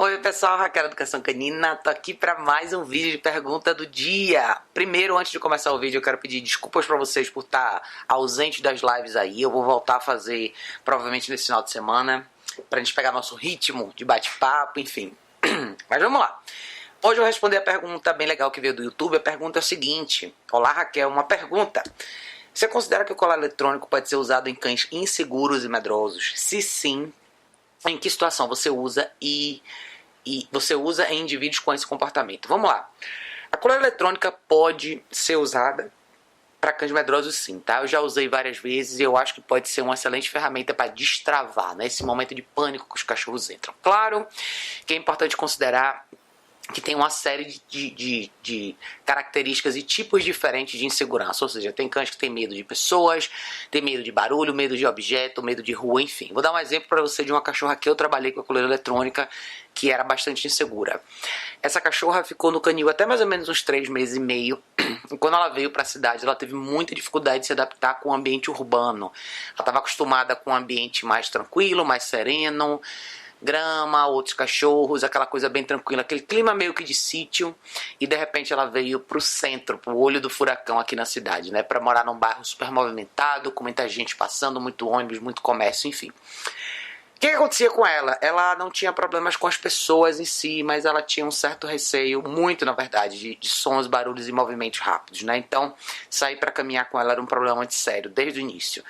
Oi pessoal, Raquel Educação Canina, tô aqui para mais um vídeo de pergunta do dia. Primeiro, antes de começar o vídeo, eu quero pedir desculpas para vocês por estar ausente das lives aí. Eu vou voltar a fazer provavelmente nesse final de semana, pra gente pegar nosso ritmo de bate-papo, enfim. Mas vamos lá. Hoje eu vou responder a pergunta bem legal que veio do YouTube. A pergunta é a seguinte: olá Raquel, uma pergunta. Você considera que o colar eletrônico pode ser usado em cães inseguros e medrosos? Se sim, em que situação você usa e você usa em indivíduos com esse comportamento? Vamos lá. A coleira eletrônica pode ser usada para cães medrosos sim, tá? Eu já usei várias vezes e eu acho que pode ser uma excelente ferramenta para destravar, né, esse momento de pânico que os cachorros entram. Claro que é importante considerar que tem uma série de características e tipos diferentes de insegurança. Ou seja, tem cães que tem medo de pessoas, tem medo de barulho, medo de objeto, medo de rua, enfim. Vou dar um exemplo para você de uma cachorra que eu trabalhei com a coleira eletrônica, que era bastante insegura. Essa cachorra ficou no canil até mais ou menos uns 3 meses e meio. E quando ela veio para a cidade, ela teve muita dificuldade de se adaptar com o ambiente urbano. Ela estava acostumada com um ambiente mais tranquilo, mais sereno, grama, outros cachorros, aquela coisa bem tranquila, aquele clima meio que de sítio, e de repente ela veio pro centro, pro olho do furacão aqui na cidade, né, para morar num bairro super movimentado, com muita gente passando, muito ônibus, muito comércio, enfim. O que acontecia com ela? Ela não tinha problemas com as pessoas em si, mas ela tinha um certo receio, muito na verdade, de sons, barulhos e movimentos rápidos, né? Então, sair para caminhar com ela era um problema muito sério, desde o início.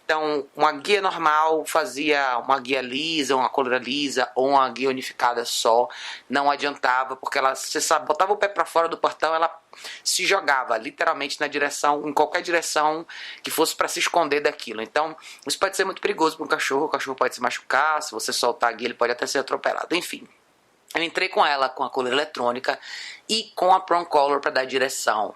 Então, uma guia normal fazia uma guia lisa, uma coleira lisa ou uma guia unificada só, não adiantava, porque ela, você sabe, botava o pé para fora do portão, ela se jogava literalmente na direção, em qualquer direção que fosse para se esconder daquilo. Então, isso pode ser muito perigoso para um cachorro, o cachorro pode se machucar, se você soltar a guia ele pode até ser atropelado, enfim. Eu entrei com ela com a coleira eletrônica e com a Prong Collar para dar direção.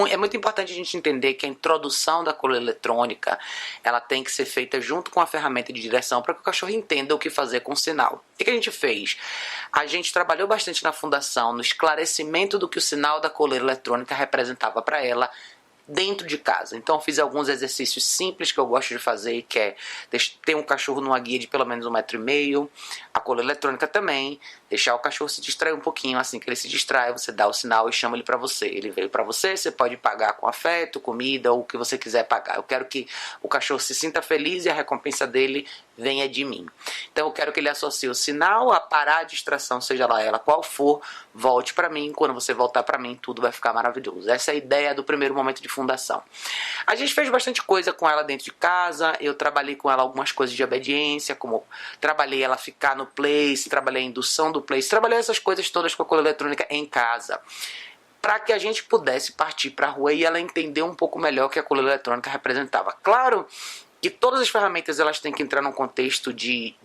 É muito importante a gente entender que a introdução da coleira eletrônica ela tem que ser feita junto com a ferramenta de direção para que o cachorro entenda o que fazer com o sinal. O que a gente fez? A gente trabalhou bastante na fundação, no esclarecimento do que o sinal da coleira eletrônica representava para ela dentro de casa. Então eu fiz alguns exercícios simples que eu gosto de fazer, que é ter um cachorro numa guia de pelo menos 1,5 m, a coleira eletrônica também, deixar o cachorro se distrair um pouquinho. Assim que ele se distrai, você dá o sinal e chama ele para você. Ele veio para você, você pode pagar com afeto, comida ou o que você quiser pagar. Eu quero que o cachorro se sinta feliz e a recompensa dele venha de mim. Então eu quero que ele associe o sinal a parar a distração, seja lá ela qual for, volte para mim. Quando você voltar para mim, tudo vai ficar maravilhoso. Essa é a ideia do primeiro momento de fundação. A gente fez bastante coisa com ela dentro de casa. Eu trabalhei com ela algumas coisas de obediência, como trabalhei ela ficar no place, trabalhei a indução do place, trabalhei essas coisas todas com a coleira eletrônica em casa, para que a gente pudesse partir para a rua e ela entender um pouco melhor o que a coleira eletrônica representava. Claro que todas as ferramentas elas têm que entrar num contexto de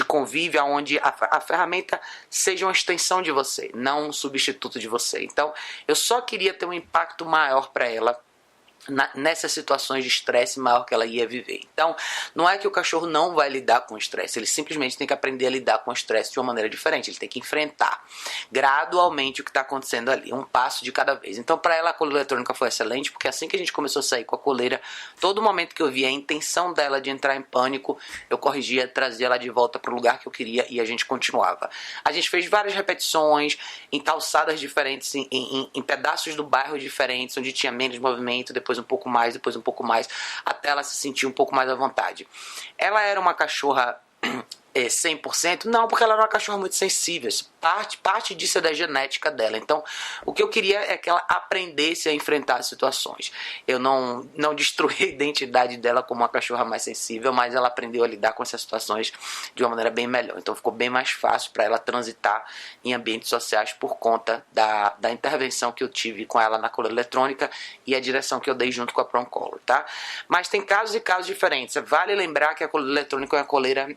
convívio, onde a ferramenta seja uma extensão de você, não um substituto de você. Então, eu só queria ter um impacto maior para ela nessas situações de estresse maior que ela ia viver. Então, não é que o cachorro não vai lidar com o estresse, ele simplesmente tem que aprender a lidar com o estresse de uma maneira diferente, ele tem que enfrentar gradualmente o que está acontecendo ali, um passo de cada vez. Então, para ela a coleira eletrônica foi excelente, porque assim que a gente começou a sair com a coleira, todo momento que eu via a intenção dela de entrar em pânico, eu corrigia, trazia ela de volta para o lugar que eu queria e a gente continuava. A gente fez várias repetições em calçadas diferentes, em pedaços do bairro diferentes, onde tinha menos movimento, depois um pouco mais, até ela se sentir um pouco mais à vontade. Ela era uma cachorra 100%? Não, porque ela era uma cachorra muito sensível. Parte disso é da genética dela. Então, o que eu queria é que ela aprendesse a enfrentar as situações. Eu não destruí a identidade dela como uma cachorra mais sensível, mas ela aprendeu a lidar com essas situações de uma maneira bem melhor. Então, ficou bem mais fácil para ela transitar em ambientes sociais por conta da intervenção que eu tive com ela na coleira eletrônica e a direção que eu dei junto com a Prong Collar, tá? Mas tem casos e casos diferentes. Vale lembrar que a coleira eletrônica é uma coleira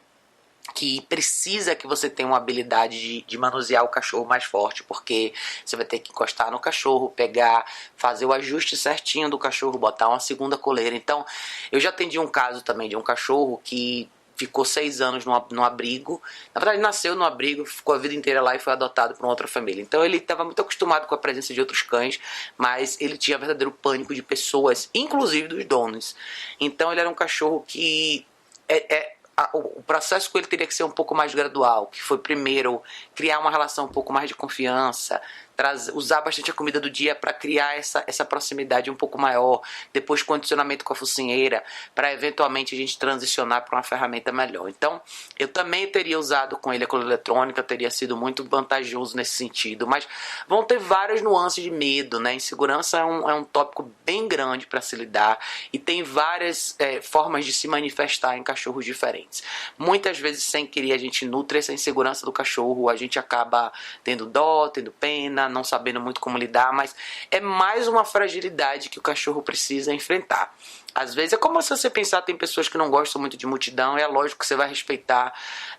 que precisa que você tenha uma habilidade de manusear o cachorro mais forte, porque você vai ter que encostar no cachorro, pegar, fazer o ajuste certinho do cachorro, botar uma segunda coleira. Então, eu já atendi um caso também de um cachorro que ficou 6 anos no abrigo. Na verdade, nasceu no abrigo, ficou a vida inteira lá e foi adotado por uma outra família. Então, ele estava muito acostumado com a presença de outros cães, mas ele tinha verdadeiro pânico de pessoas, inclusive dos donos. Então, ele era um cachorro que o processo com ele teria que ser um pouco mais gradual, que foi primeiro criar uma relação um pouco mais de confiança, usar bastante a comida do dia para criar essa proximidade um pouco maior, depois condicionamento com a focinheira, para eventualmente a gente transicionar para uma ferramenta melhor. Então, eu também teria usado com ele a coleira eletrônica, teria sido muito vantajoso nesse sentido, mas vão ter várias nuances de medo, né? Insegurança é um tópico bem grande para se lidar e tem várias formas de se manifestar em cachorros diferentes. Muitas vezes, sem querer, a gente nutre essa insegurança do cachorro, a gente acaba tendo dó, tendo pena, não sabendo muito como lidar, mas é mais uma fragilidade que o cachorro precisa enfrentar. Às vezes é como se você pensar, tem pessoas que não gostam muito de multidão, é lógico que você vai respeitar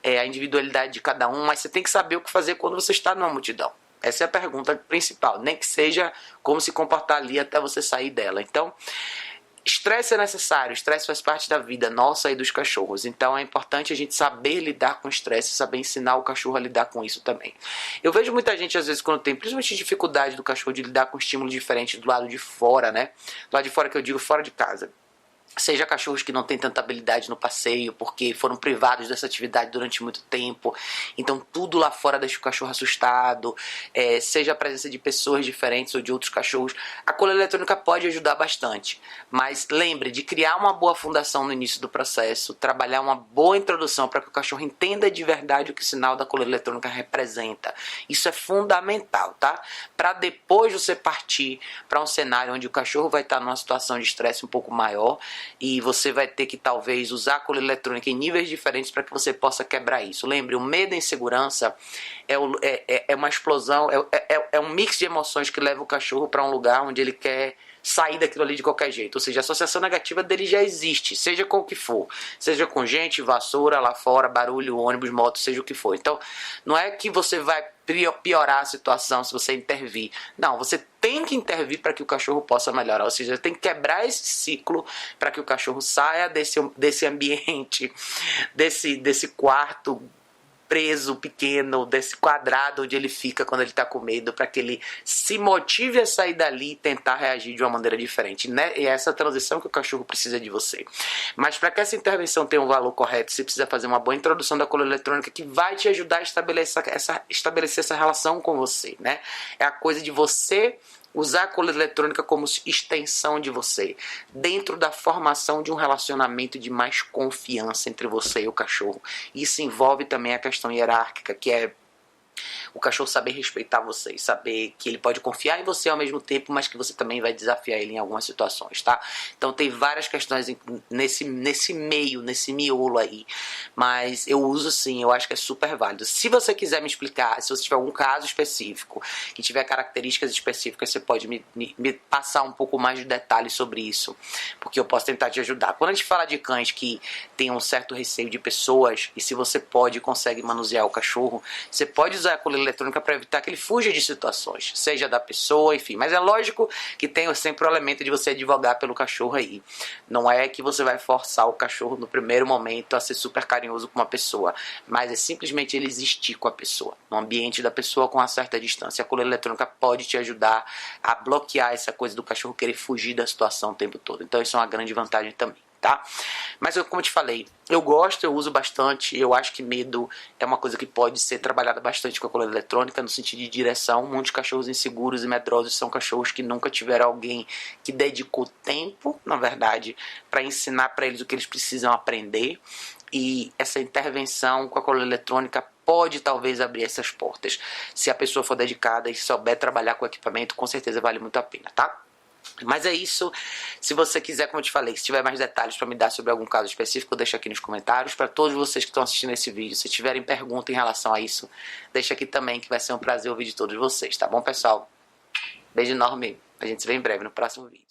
a individualidade de cada um, mas você tem que saber o que fazer quando você está numa multidão. Essa é a pergunta principal, nem que seja como se comportar ali até você sair dela. Então, estresse é necessário, estresse faz parte da vida nossa e dos cachorros, então é importante a gente saber lidar com estresse, saber ensinar o cachorro a lidar com isso também. Eu vejo muita gente às vezes quando tem principalmente dificuldade do cachorro de lidar com estímulo diferente do lado de fora, né? Do lado de fora que eu digo fora de casa. Seja cachorros que não têm tanta habilidade no passeio, porque foram privados dessa atividade durante muito tempo, então tudo lá fora deixa o cachorro assustado, seja a presença de pessoas diferentes ou de outros cachorros, a coleira eletrônica pode ajudar bastante, mas lembre de criar uma boa fundação no início do processo, trabalhar uma boa introdução para que o cachorro entenda de verdade o que o sinal da coleira eletrônica representa. Isso é fundamental, tá? Para depois você partir para um cenário onde o cachorro vai estar numa situação de estresse um pouco maior, e você vai ter que talvez usar a coleira eletrônica em níveis diferentes para que você possa quebrar isso. Lembre, o medo e a insegurança é uma explosão, é um mix de emoções que leva o cachorro para um lugar onde ele quer sair daquilo ali de qualquer jeito. Ou seja, a associação negativa dele já existe, seja com o que for. Seja com gente, vassoura lá fora, barulho, ônibus, moto, seja o que for. Então, não é que você vai piorar a situação se você intervir. Não, você tem que intervir para que o cachorro possa melhorar. Ou seja, tem que quebrar esse ciclo para que o cachorro saia desse ambiente, desse quarto preso, pequeno, desse quadrado onde ele fica quando ele está com medo, para que ele se motive a sair dali e tentar reagir de uma maneira diferente, né? E é essa transição que o cachorro precisa de você. Mas para que essa intervenção tenha um valor correto, você precisa fazer uma boa introdução da coleira eletrônica que vai te ajudar a estabelecer essa relação com você, né? É a coisa de você usar a coleira eletrônica como extensão de você, dentro da formação de um relacionamento de mais confiança entre você e o cachorro. Isso envolve também a questão hierárquica, que é o cachorro saber respeitar você e saber que ele pode confiar em você ao mesmo tempo, mas que você também vai desafiar ele em algumas situações, tá? Então tem várias questões nesse meio, nesse miolo aí, mas eu uso sim, eu acho que é super válido. Se você quiser me explicar, se você tiver algum caso específico, que tiver características específicas, você pode me passar um pouco mais de detalhes sobre isso, porque eu posso tentar te ajudar. Quando a gente fala de cães que tem um certo receio de pessoas, e se você pode e consegue manusear o cachorro, você pode usar a coleira eletrônica para evitar que ele fuja de situações, seja da pessoa, enfim. Mas é lógico que tem sempre o elemento de você advogar pelo cachorro aí. Não é que você vai forçar o cachorro no primeiro momento a ser super carinhoso com uma pessoa, mas é simplesmente ele existir com a pessoa, no ambiente da pessoa com uma certa distância. A coleira eletrônica pode te ajudar a bloquear essa coisa do cachorro querer fugir da situação o tempo todo. Então isso é uma grande vantagem também. Tá? Mas como eu te falei, eu gosto, eu uso bastante, eu acho que medo é uma coisa que pode ser trabalhada bastante com a coleira eletrônica no sentido de direção. Muitos cachorros inseguros e medrosos são cachorros que nunca tiveram alguém que dedicou tempo, na verdade, para ensinar para eles o que eles precisam aprender, e essa intervenção com a coleira eletrônica pode talvez abrir essas portas. Se a pessoa for dedicada e souber trabalhar com o equipamento, com certeza vale muito a pena, tá? Mas é isso. Se você quiser, como eu te falei, se tiver mais detalhes para me dar sobre algum caso específico, deixa aqui nos comentários. Para todos vocês que estão assistindo esse vídeo, se tiverem pergunta em relação a isso, deixa aqui também, que vai ser um prazer ouvir de todos vocês, tá bom, pessoal? Beijo enorme. A gente se vê em breve no próximo vídeo.